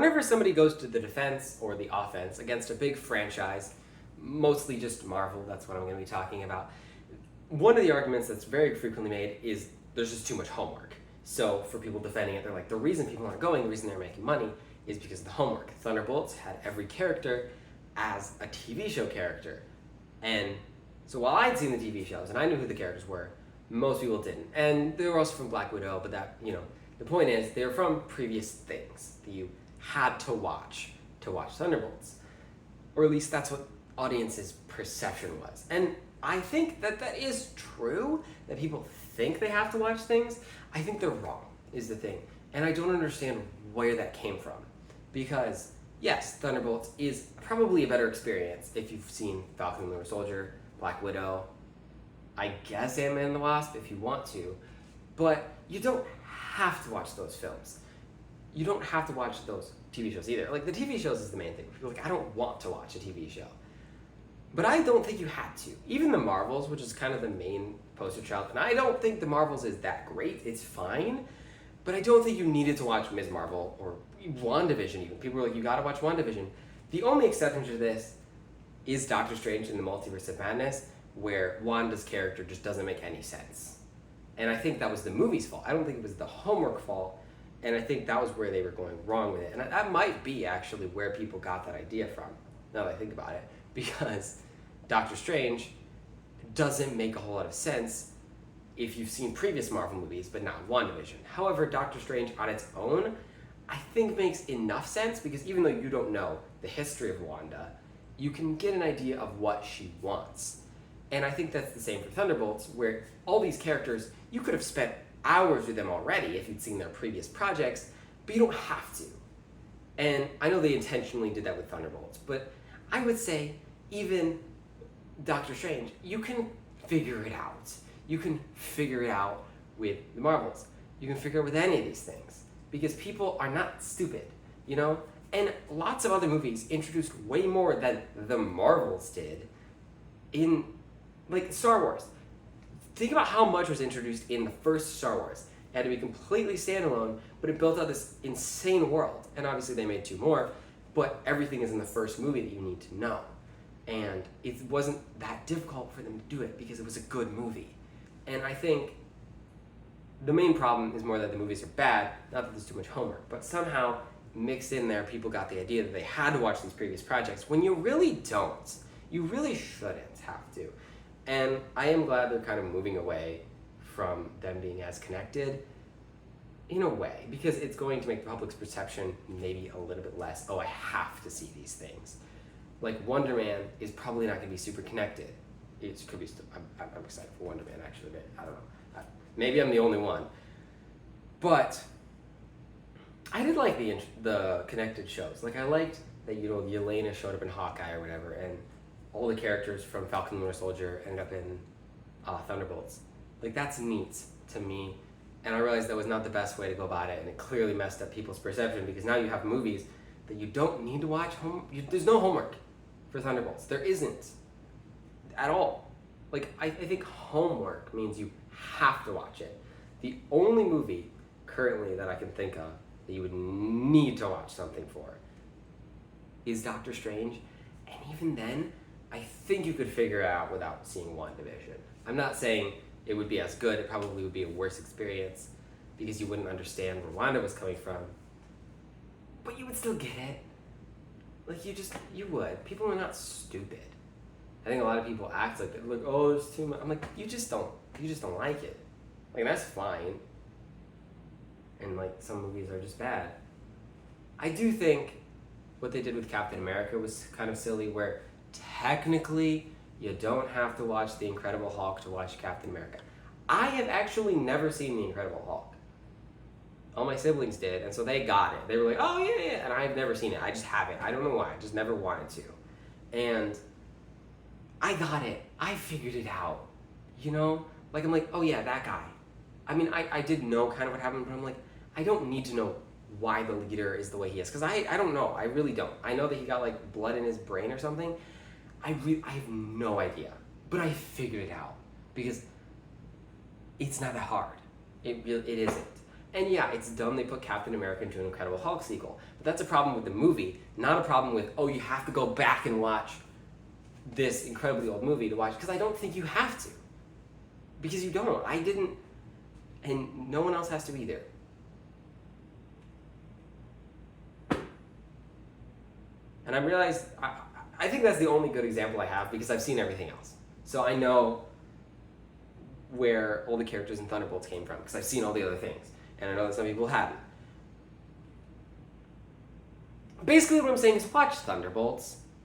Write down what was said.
whenever somebody goes to the defense or the offense against a big franchise, mostly just Marvel, that's what I'm going to be talking about, one of the arguments that's very frequently made is there's just too much homework. So for people defending it, they're like, the reason people aren't going, the reason they're making money is because of the homework. Thunderbolts had every character as a TV show character. And so while I'd seen the TV shows and I knew who the characters were, most people didn't. And they were also from Black Widow, but that, the point is they were from previous things that you had to watch Thunderbolts. Or at least that's what audiences' perception was. And I think that is true, that people think they have to watch things. I think they're wrong, is the thing. And I don't understand where that came from. Because, yes, Thunderbolts is probably a better experience if you've seen Falcon and the Winter Soldier, Black Widow, I guess Ant-Man and the Wasp if you want to. But you don't have to watch those films. You don't have to watch those TV shows either. Like, the TV shows is the main thing. People are like, I don't want to watch a TV show. But I don't think you had to. Even the Marvels, which is kind of the main poster child, and I don't think the Marvels is that great. It's fine. But I don't think you needed to watch Ms. Marvel or WandaVision even. People were like, you gotta watch WandaVision. The only exception to this is Doctor Strange in the Multiverse of Madness, where Wanda's character just doesn't make any sense. And I think that was the movie's fault. I don't think it was the homework fault. And I think that was where they were going wrong with it. And that might be actually where people got that idea from, now that I think about it. Because Doctor Strange doesn't make a whole lot of sense if you've seen previous Marvel movies, but not WandaVision. However, Doctor Strange on its own, I think makes enough sense, because even though you don't know the history of Wanda, you can get an idea of what she wants. And I think that's the same for Thunderbolts, where all these characters, you could have spent hours with them already if you'd seen their previous projects, but you don't have to. And I know they intentionally did that with Thunderbolts, but I would say even Doctor Strange, you can figure it out. You can figure it out with the Marvels. You can figure it with any of these things, because people are not stupid, And lots of other movies introduced way more than the Marvels did in, like, Star Wars. Think about how much was introduced in the first Star Wars. It had to be completely standalone, but it built out this insane world. And obviously they made 2 more, but everything is in the first movie that you need to know. And it wasn't that difficult for them to do it because it was a good movie. And I think the main problem is more that the movies are bad, not that there's too much homework, but somehow mixed in there, people got the idea that they had to watch these previous projects when you really don't. You really shouldn't have to. And I am glad they're kind of moving away from them being as connected in a way, because it's going to make the public's perception maybe a little bit less, I have to see these things. Like, Wonder Man is probably not going to be super connected. It could be. I'm excited for Wonder Man, actually, but I don't know. Maybe I'm the only one. But I did like the connected shows. Like, I liked that, Yelena showed up in Hawkeye or whatever, and all the characters from Falcon and Winter Soldier ended up in Thunderbolts. Like, that's neat to me. And I realized that was not the best way to go about it, and it clearly messed up people's perception, because now you have movies that you don't need to watch. There's no homework for Thunderbolts. There isn't at all. Like, I think homework means you have to watch it. The only movie currently that I can think of that you would need to watch something for is Doctor Strange. And even then, I think you could figure it out without seeing WandaVision. I'm not saying it would be as good. It probably would be a worse experience because you wouldn't understand where Wanda was coming from. But you would still get it. Like, you would. People are not stupid. I think a lot of people act like, oh, it's too much. I'm like, you just don't like it. Like, that's fine. And, like, some movies are just bad. I do think what they did with Captain America was kind of silly, where technically you don't have to watch The Incredible Hulk to watch Captain America. I have actually never seen The Incredible Hulk. All my siblings did, and so they got it. They were like, oh, yeah, and I've never seen it. I just haven't. I don't know why. I just never wanted to. And I got it. I figured it out. Like, I'm like, oh, yeah, that guy. I mean, I did know kind of what happened, but I'm like, I don't need to know why the leader is the way he is, because I don't know. I really don't. I know that he got, like, blood in his brain or something. I have no idea. But I figured it out, because it's not that hard. It isn't. And yeah, it's dumb they put Captain America into an Incredible Hulk sequel. But that's a problem with the movie, not a problem with, oh, you have to go back and watch this incredibly old movie to watch, because I don't think you have to. Because you don't. I didn't, and no one else has to either. And I realized, I think that's the only good example I have, because I've seen everything else. So I know where all the characters in Thunderbolts came from, because I've seen all the other things. And I know that some people haven't. Basically what I'm saying is watch Thunderbolts.